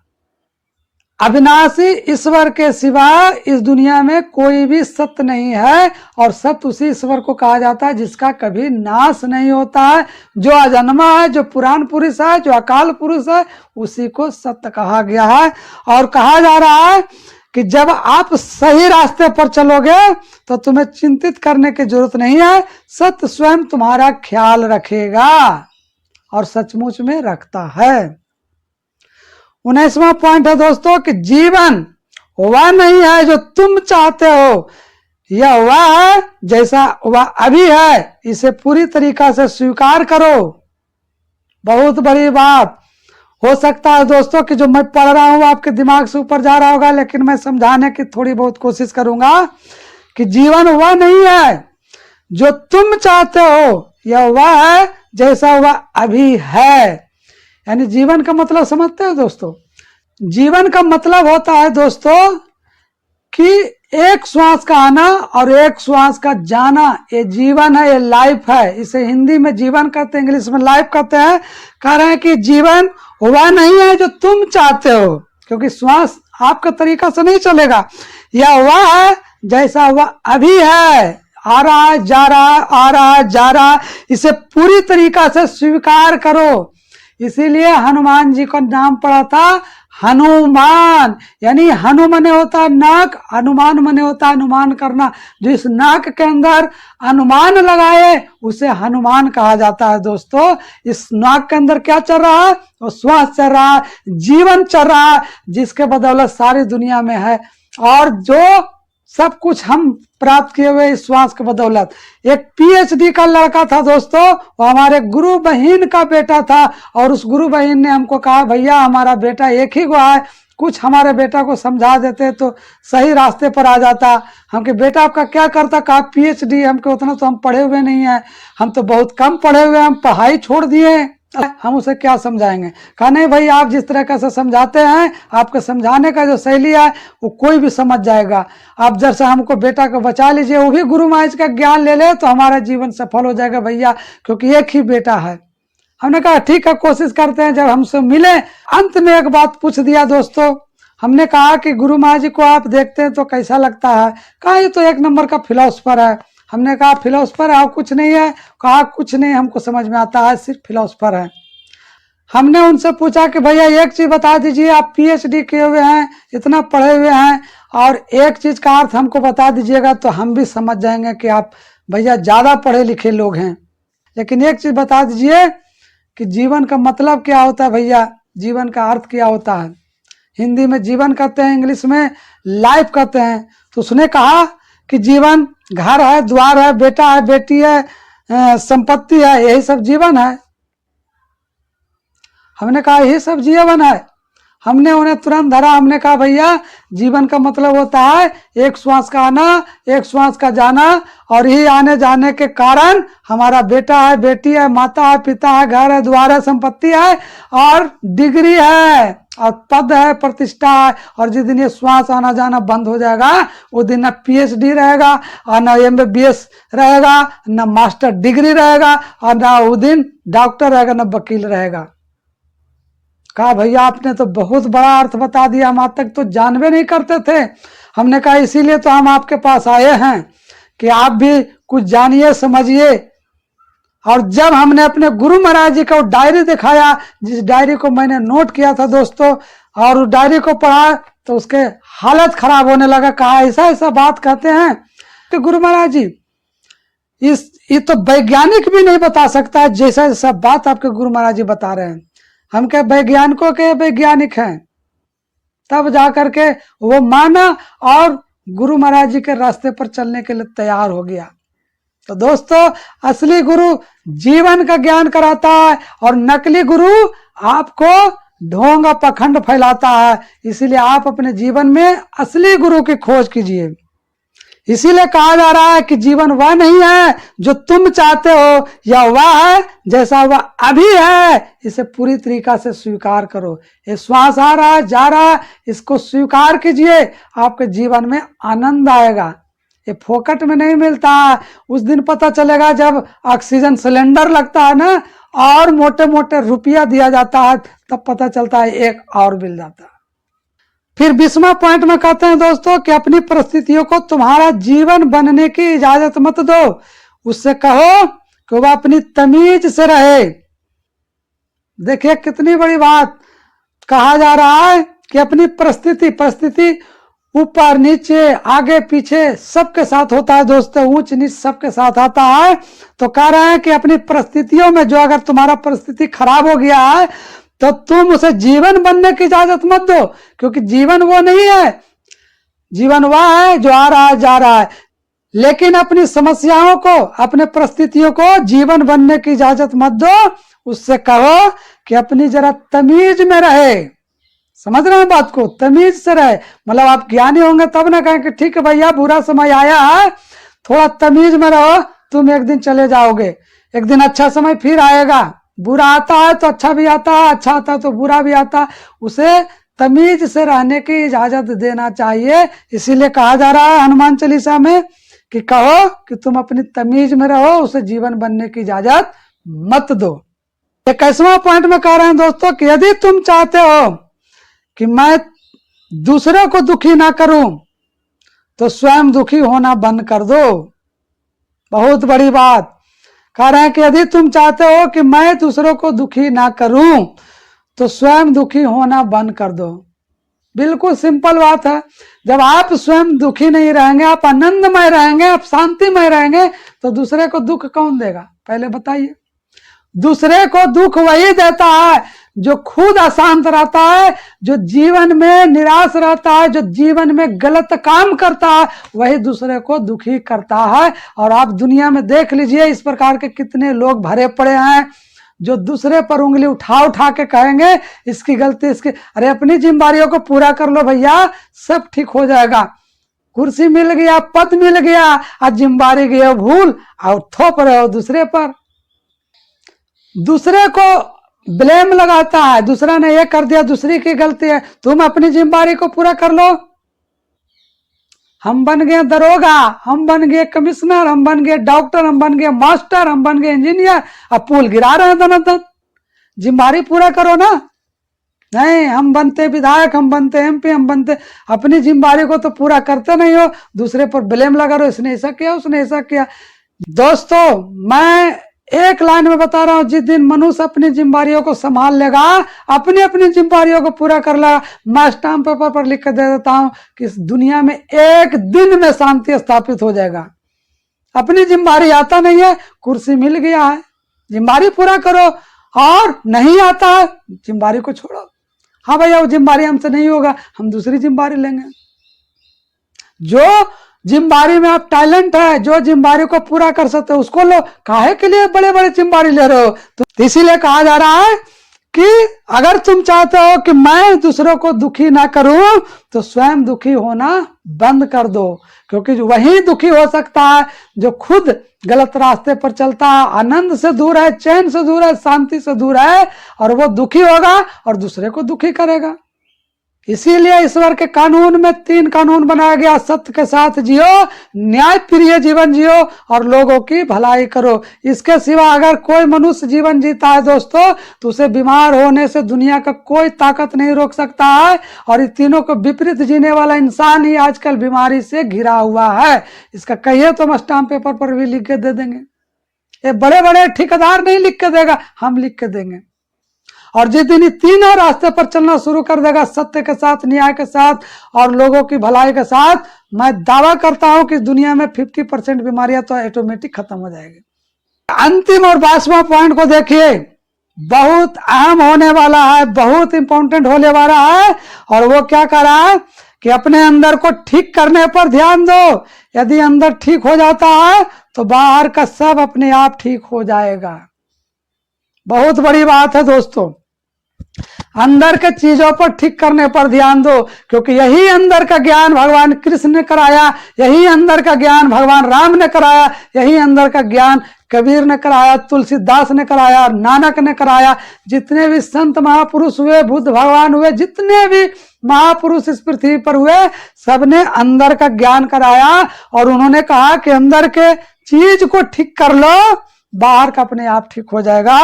अविनाशी ईश्वर के सिवा इस दुनिया में कोई भी सत्य नहीं है, और सत्य उसी ईश्वर को कहा जाता है जिसका कभी नाश नहीं होता है, जो अजन्मा है, जो पुराण पुरुष है, जो अकाल पुरुष है, उसी को सत्य कहा गया है। और कहा जा रहा है कि जब आप सही रास्ते पर चलोगे तो तुम्हें चिंतित करने की जरूरत नहीं है, सत्य स्वयं तुम्हारा ख्याल रखेगा, और सचमुच में रखता है। 19वां पॉइंट है दोस्तों कि जीवन वह नहीं है जो तुम चाहते हो, यह वह है जैसा वह अभी है, इसे पूरी तरीका से स्वीकार करो। बहुत बड़ी बात, हो सकता है दोस्तों कि जो मैं पढ़ रहा हूं आपके दिमाग से ऊपर जा रहा होगा, लेकिन मैं समझाने की थोड़ी बहुत कोशिश करूंगा कि जीवन वह नहीं है जो तुम चाहते हो, यह वह है जैसा वह अभी है। यानी जीवन का मतलब समझते हो दोस्तों? जीवन का मतलब होता है दोस्तों कि एक श्वास का आना और एक श्वास का जाना, ये जीवन है, ये लाइफ है। इसे हिंदी में जीवन कहते हैं, इंग्लिश में लाइफ कहते हैं। कह रहे हैं कि जीवन वह नहीं है जो तुम चाहते हो, क्योंकि श्वास आपका तरीका से नहीं चलेगा। यह वह है जैसा वह अभी है, आ रहा है, जा रहा है, आ रहा है, जा रहा है। इसे पूरी तरीका से स्वीकार करो। इसीलिए हनुमान जी का नाम पड़ा था हनुमान। यानी हनु मने होता है नाक, अनुमान मने होता है अनुमान करना। जो इस नाक के अंदर अनुमान लगाए उसे हनुमान कहा जाता है दोस्तों। इस नाक के अंदर क्या चल रहा है? वो श्वास चल रहा है, जीवन चल रहा है, जिसके बदौलत सारी दुनिया में है। और जो सब कुछ हम प्राप्त किए हुए इस श्वास के बदौलत। एक पीएचडी का लड़का था दोस्तों, वो हमारे गुरु बहन का बेटा था, और उस गुरु बहन ने हमको कहा भैया हमारा बेटा एक ही को है, कुछ हमारे बेटा को समझा देते तो सही रास्ते पर आ जाता। हम के बेटा आपका क्या करता? कहा पीएचडी। हमको उतना तो हम पढ़े हुए नहीं है, हम तो बहुत कम पढ़े हुए, हम पढ़ाई छोड़ दिए, हम उसे क्या समझाएंगे? कहा नहीं भाई, आप जिस तरह से समझाते हैं, आपके समझाने का जो शैली है वो कोई भी समझ जाएगा। आप जैसे हमको बेटा को बचा लीजिए, वो भी गुरु महाराज का ज्ञान ले ले तो हमारा जीवन सफल हो जाएगा भैया, क्योंकि एक ही बेटा है। हमने कहा ठीक है, कोशिश करते हैं। जब हमसे मिले, अंत में एक बात पूछ दिया दोस्तों। हमने कहा कि गुरु महाराज जी को आप देखते हैं तो कैसा लगता है? कहा ये तो एक नंबर का फिलोसफर है। हमने कहा फिलोसफर है और कुछ नहीं है? कहा कुछ नहीं, हमको समझ में आता है, सिर्फ फिलोसफर है। हमने उनसे पूछा कि भैया एक चीज बता दीजिए, आप पीएचडी किए हुए हैं, इतना पढ़े हुए हैं, और एक चीज का अर्थ हमको बता दीजिएगा तो हम भी समझ जाएंगे कि आप भैया ज्यादा पढ़े लिखे लोग हैं। लेकिन एक चीज बता दीजिए कि जीवन का मतलब क्या होता है भैया, जीवन का अर्थ क्या होता है? हिंदी में जीवन कहते हैं, इंग्लिश में लाइफ कहते हैं। तो उसने कहा कि जीवन घर है, द्वार है, बेटा है, बेटी है, संपत्ति है, यही सब जीवन है। हमने कहा यही सब जीवन है। हमने उन्हें तुरंत धरा। हमने कहा भैया जीवन का मतलब होता है एक श्वास का आना, एक श्वास का जाना, और यही आने जाने के कारण हमारा बेटा है, बेटी है, माता है, पिता है, घर है, द्वार है, संपत्ति है, और डिग्री है, और पद है, प्रतिष्ठा है। और जिस दिन ये श्वास आना जाना बंद हो जाएगा, उस दिन न पीएचडी रहेगा, और न एमबीबीएस रहेगा, न मास्टर डिग्री रहेगा, और न उस दिन डॉक्टर रहेगा, न वकील रहेगा। कहा भैया आपने तो बहुत बड़ा अर्थ बता दिया, हम आज तक तो जानवे नहीं करते थे। हमने कहा इसीलिए तो हम आपके पास आए हैं कि आप भी कुछ जानिए, समझिए। और जब हमने अपने गुरु महाराज जी का डायरी दिखाया, जिस डायरी को मैंने नोट किया था दोस्तों, और उस डायरी को पढ़ा तो उसके हालत खराब होने लगा। कहा ऐसा ऐसा बात कहते हैं कि गुरु महाराज जी ये तो वैज्ञानिक भी नहीं बता सकता है जैसा जैसा बात आपके गुरु महाराज जी बता रहे हैं। हम क्या वैज्ञानिकों के वैज्ञानिक हैं? तब जाकर के वो माना और गुरु महाराज जी के रास्ते पर चलने के लिए तैयार हो गया। तो दोस्तों असली गुरु जीवन का ज्ञान कराता है, और नकली गुरु आपको ढोंग पखंड फैलाता है। इसीलिए आप अपने जीवन में असली गुरु की खोज कीजिए। इसीलिए कहा जा रहा है कि जीवन वह नहीं है जो तुम चाहते हो, या वह है जैसा वह अभी है। इसे पूरी तरीका से स्वीकार करो। ये श्वास आ रहा है, जा रहा है, इसको स्वीकार कीजिए, आपके जीवन में आनंद आएगा। ये फोकट में नहीं मिलता है। उस दिन पता चलेगा जब ऑक्सीजन सिलेंडर लगता है ना, और मोटे मोटे रुपया दिया जाता है, तब पता चलता है एक और मिल जाता है। फिर 20वां पॉइंट में कहते हैं दोस्तों कि अपनी परिस्थितियों को तुम्हारा जीवन बनने की इजाजत मत दो। उससे कहो कि वह अपनी तमीज से रहे। देखिए कितनी बड़ी बात कहा जा रहा है कि अपनी परिस्थिति ऊपर नीचे आगे पीछे सबके साथ होता है दोस्तों, ऊंच नीच सबके साथ आता है। तो कह रहे हैं कि अपनी परिस्थितियों में जो अगर तुम्हारा परिस्थिति खराब हो गया है तो तुम उसे जीवन बनने की इजाजत मत दो, क्योंकि जीवन वो नहीं है। जीवन वह है जो आ रहा है, जा रहा है। लेकिन अपनी समस्याओं को, अपने परिस्थितियों को जीवन बनने की इजाजत मत दो। उससे कहो कि अपनी जरा तमीज में रहे। समझ रहे हैं बात को, तमीज से रहे। मतलब आप ज्ञानी होंगे तब ना कहें कि ठीक है भैया बुरा समय आया है, थोड़ा तमीज में रहो, तुम एक दिन चले जाओगे, एक दिन अच्छा समय फिर आएगा। बुरा आता है तो अच्छा भी आता है, अच्छा आता है तो बुरा भी आता है। उसे तमीज से रहने की इजाजत देना चाहिए। इसीलिए कहा जा रहा है हनुमान चालीसा में कि कहो कि तुम अपनी तमीज में रहो, उसे जीवन बनने की इजाजत मत दो। 21वां पॉइंट में कह रहे हैं दोस्तों कि यदि तुम चाहते हो कि मैं दूसरे को दुखी ना करूं तो स्वयं दुखी होना बंद कर दो। बहुत बड़ी बात कह रहे हैं कि यदि तुम चाहते हो कि मैं दूसरों को दुखी ना करूं तो स्वयं दुखी होना बंद कर दो। बिल्कुल सिंपल बात है। जब आप स्वयं दुखी नहीं रहेंगे, आप आनंदमय रहेंगे, आप शांतिमय रहेंगे, तो दूसरे को दुख कौन देगा? पहले बताइए। दूसरे को दुख वही देता है जो खुद अशांत रहता है, जो जीवन में निराश रहता है, जो जीवन में गलत काम करता है, वही दूसरे को दुखी करता है। और आप दुनिया में देख लीजिए इस प्रकार के कितने लोग भरे पड़े हैं जो दूसरे पर उंगली उठा उठा के कहेंगे इसकी गलती इसकी। अरे अपनी जिम्मेदारियों को पूरा कर लो भैया, सब ठीक हो जाएगा। कुर्सी मिल गया, पद मिल गया, आज जिम्मेदारी गए भूल और थोप रहे हो दूसरे पर। दूसरे को ब्लेम लगाता है, दूसरा ने ये कर दिया, दूसरी की गलती है। तुम अपनी जिम्मेदारी को पूरा कर लो। हम बन गए दरोगा, हम बन गए कमिश्नर, हम बन गए डॉक्टर, हम बन गए मास्टर, हम बन गए इंजीनियर, अब पुल गिरा रहे हैं धनाधन। जिम्मेदारी पूरा करो ना। नहीं, हम बनते विधायक, हम बनते एमपी, हम बनते, अपनी जिम्मेदारी को तो पूरा करते नहीं हो, दूसरे पर ब्लेम लगा रहे हो, इसने ऐसा किया, उसने ऐसा किया। दोस्तों मैं एक लाइन में बता रहा हूं, जिस दिन मनुष्य अपनी जिम्मेदारियों को संभाल लेगा, अपनी अपनी जिम्मेदारियों को पूरा कर लेगा, मैं स्टाम्प पेपर पर लिख कर दे देता हूं कि इस दुनिया में एक दिन में शांति स्थापित हो जाएगा। अपनी जिम्मेदारी आता नहीं है, कुर्सी मिल गया है, जिम्मेदारी पूरा करो। और नहीं आता है, जिम्मेदारी को छोड़ो। हाँ भैया वो जिम्मेदारी हमसे नहीं होगा, हम दूसरी जिम्मेदारी लेंगे। जो जिम्मेदारी में आप टैलेंट है, जो जिम्मेदारी को पूरा कर सकते हो उसको लो। काहे के लिए बड़े बड़े जिम्मेदारी ले रहे हो? तो इसीलिए कहा जा रहा है कि अगर तुम चाहते हो कि मैं दूसरों को दुखी ना करूं तो स्वयं दुखी होना बंद कर दो। क्योंकि वही दुखी हो सकता है जो खुद गलत रास्ते पर चलता है, आनंद से दूर है, चैन से दूर है, शांति से दूर है, और वो दुखी होगा और दूसरे को दुखी करेगा। इसीलिए ईश्वर के कानून में 3 कानून बनाया गया। सत्य के साथ जियो, न्याय प्रिय जीवन जियो और लोगों की भलाई करो। इसके सिवा अगर कोई मनुष्य जीवन जीता है दोस्तों तो उसे बीमार होने से दुनिया का कोई ताकत नहीं रोक सकता है। और इन तीनों को विपरीत जीने वाला इंसान ही आजकल बीमारी से घिरा हुआ है। इसका कहिए तो हम स्टाम्प पेपर पर भी लिख के दे देंगे। ये बड़े बड़े ठेकेदार नहीं लिख के देगा, हम लिख के देंगे। और जिस दिन ये तीनों रास्ते पर चलना शुरू कर देगा, सत्य के साथ, न्याय के साथ और लोगों की भलाई के साथ, मैं दावा करता हूं कि दुनिया में 50% बीमारियां तो ऑटोमेटिक खत्म हो जाएगी। अंतिम और 22वां पॉइंट को देखिए, बहुत अहम होने वाला है, बहुत इंपॉर्टेंट होने वाला है। और वो क्या कर रहा है कि अपने अंदर को ठीक करने पर ध्यान दो। यदि अंदर ठीक हो जाता है तो बाहर का सब अपने आप ठीक हो जाएगा। बहुत बड़ी बात है दोस्तों, अंदर के चीजों पर ठीक करने पर ध्यान दो। क्योंकि यही अंदर का ज्ञान भगवान कृष्ण ने कराया, यही अंदर का ज्ञान भगवान राम ने कराया, यही अंदर का ज्ञान कबीर ने कराया, तुलसीदास ने कराया, नानक ने कराया। जितने भी संत महापुरुष हुए, बुद्ध भगवान हुए, जितने भी महापुरुष इस पृथ्वी पर हुए, सबने अंदर का ज्ञान कराया। और उन्होंने कहा कि अंदर के चीज को ठीक कर लो, बाहर का अपने आप ठीक हो जाएगा।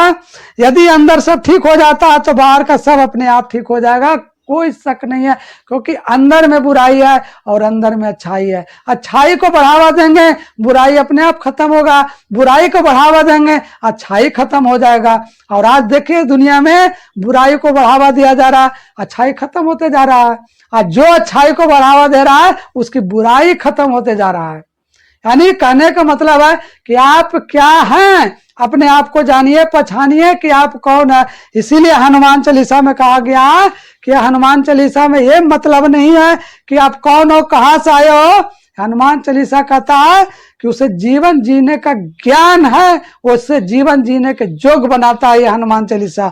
यदि अंदर सब ठीक हो जाता है तो बाहर का सब अपने आप ठीक हो जाएगा, कोई शक नहीं है। क्योंकि अंदर में बुराई है और अंदर में अच्छाई है। अच्छाई को बढ़ावा देंगे, बुराई अपने आप खत्म होगा। बुराई को बढ़ावा देंगे, अच्छाई खत्म हो जाएगा। और आज देखिए दुनिया में बुराई को बढ़ावा दिया जा रहा है, अच्छाई खत्म होते जा रहा है। आज जो अच्छाई को बढ़ावा दे रहा है उसकी बुराई खत्म होते जा रहा है। यानी कहने का मतलब है कि आप क्या हैं, अपने आप को जानिए, पहचानिए कि आप कौन है। इसीलिए हनुमान चालीसा में कहा गया कि हनुमान चालीसा में ये मतलब नहीं है कि आप कौन हो, कहां से आए हो। हनुमान चालीसा कहता है कि उसे जीवन जीने का ज्ञान है, उससे जीवन जीने के जोग बनाता है ये हनुमान चालीसा।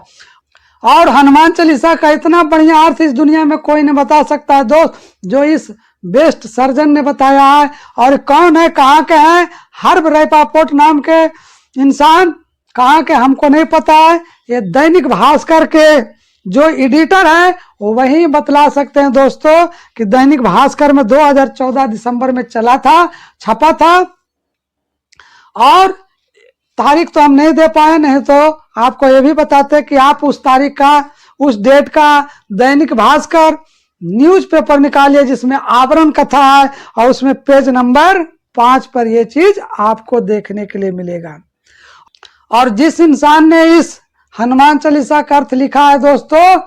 और हनुमान चालीसा का इतना बढ़िया अर्थ इस दुनिया में कोई नहीं बता सकता है दोस्त, जो इस बेस्ट सर्जन ने बताया है। और कौन है, कहाँ के हैं, हर्ब रैपापोर्ट नाम के इंसान, कहाँ के हमको नहीं पता है। ये दैनिक भास्कर के जो एडिटर है वो वही बतला सकते हैं दोस्तों कि दैनिक भास्कर में 2014 दिसंबर में चला था, छपा था। और तारीख तो हम नहीं दे पाए, नहीं तो आपको ये भी बताते कि आप उस तारीख का, उस डेट का दैनिक भास्कर न्यूज़पेपर निकालिए जिसमें आवरण कथा है और उसमें पेज नंबर 5 पर यह चीज आपको देखने के लिए मिलेगा। और जिस इंसान ने इस हनुमान चालीसा का अर्थ लिखा है दोस्तों,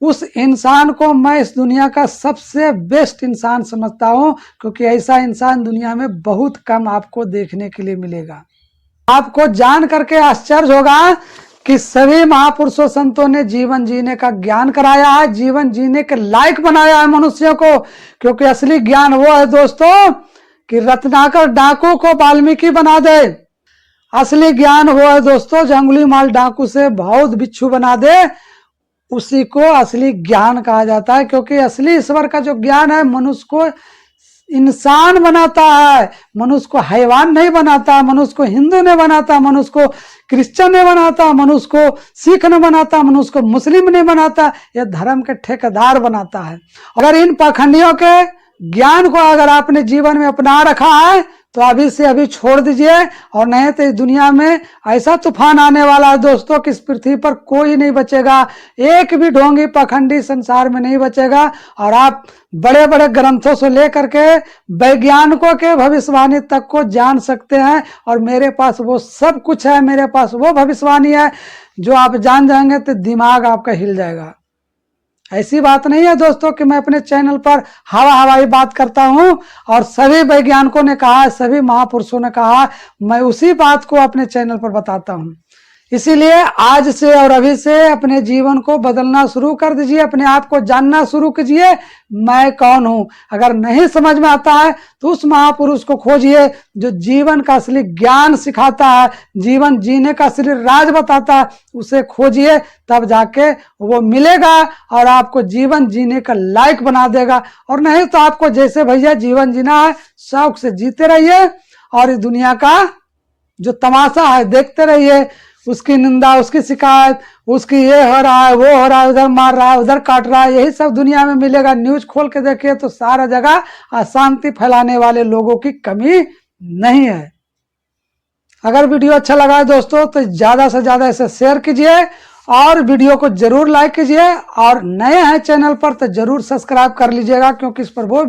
उस इंसान को मैं इस दुनिया का सबसे बेस्ट इंसान समझता हूं, क्योंकि ऐसा इंसान दुनिया में बहुत कम आपको देखने के लिए मिलेगा। आपको जान करके आश्चर्य होगा कि सभी महापुरुषों संतों ने जीवन जीने का ज्ञान कराया है, जीवन जीने के लायक बनाया है मनुष्यों को। क्योंकि असली ज्ञान वो है दोस्तों कि रत्नाकर डाकू को वाल्मीकि बना दे। असली ज्ञान वो है दोस्तों जो अंगुली माल डाकू से बहुत बिच्छू बना दे, उसी को असली ज्ञान कहा जाता है। क्योंकि असली ईश्वर का जो ज्ञान है मनुष्य को इंसान बनाता है, मनुष्य को हैवान नहीं बनाता, मनुष्य को हिंदू नहीं बनाता, मनुष्य को क्रिश्चियन नहीं बनाता, मनुष्य को सिख नहीं बनाता, मनुष्य को मुस्लिम नहीं बनाता, यह धर्म के ठेकेदार बनाता है। अगर इन पाखंडियों के ज्ञान को अगर आपने जीवन में अपना रखा है तो अभी से अभी छोड़ दीजिए, और नहीं तो इस दुनिया में ऐसा तूफान आने वाला है दोस्तों कि इस पृथ्वी पर कोई नहीं बचेगा, एक भी ढोंगी पाखंडी संसार में नहीं बचेगा। और आप बड़े बड़े ग्रंथों से लेकर के वैज्ञानिकों के भविष्यवाणी तक को जान सकते हैं, और मेरे पास वो सब कुछ है, मेरे पास वो भविष्यवाणी है जो आप जान जाएंगे तो दिमाग आपका हिल जाएगा। ऐसी बात नहीं है दोस्तों कि मैं अपने चैनल पर हवाई बात करता हूं और सभी वैज्ञानिकों ने कहा, सभी महापुरुषों ने कहा, मैं उसी बात को अपने चैनल पर बताता हूं। इसीलिए आज से और अभी से अपने जीवन को बदलना शुरू कर दीजिए, अपने आप को जानना शुरू कीजिए, मैं कौन हूं। अगर नहीं समझ में आता है तो उस महापुरुष को खोजिए जो जीवन का असली ज्ञान सिखाता है, जीवन जीने का असली राज बताता है, उसे खोजिए, तब जाके वो मिलेगा और आपको जीवन जीने का लायक बना देगा। और नहीं तो आपको जैसे भैया जीवन जीना है शौक से जीते रहिए, और इस दुनिया का जो तमाशा है देखते रहिए, उसकी निंदा, उसकी शिकायत, उसकी ये हो रहा है, वो हो रहा है, उधर मार रहा है, उधर काट रहा है, यही सब दुनिया में मिलेगा। न्यूज खोल के देखिए तो सारा जगह अशांति फैलाने वाले लोगों की कमी नहीं है। अगर वीडियो अच्छा लगा है दोस्तों तो ज्यादा से ज्यादा इसे शेयर कीजिए और वीडियो को जरूर लाइक कीजिए, और नए हैं चैनल पर तो जरूर सब्सक्राइब कर लीजिएगा, क्योंकि इस पर वो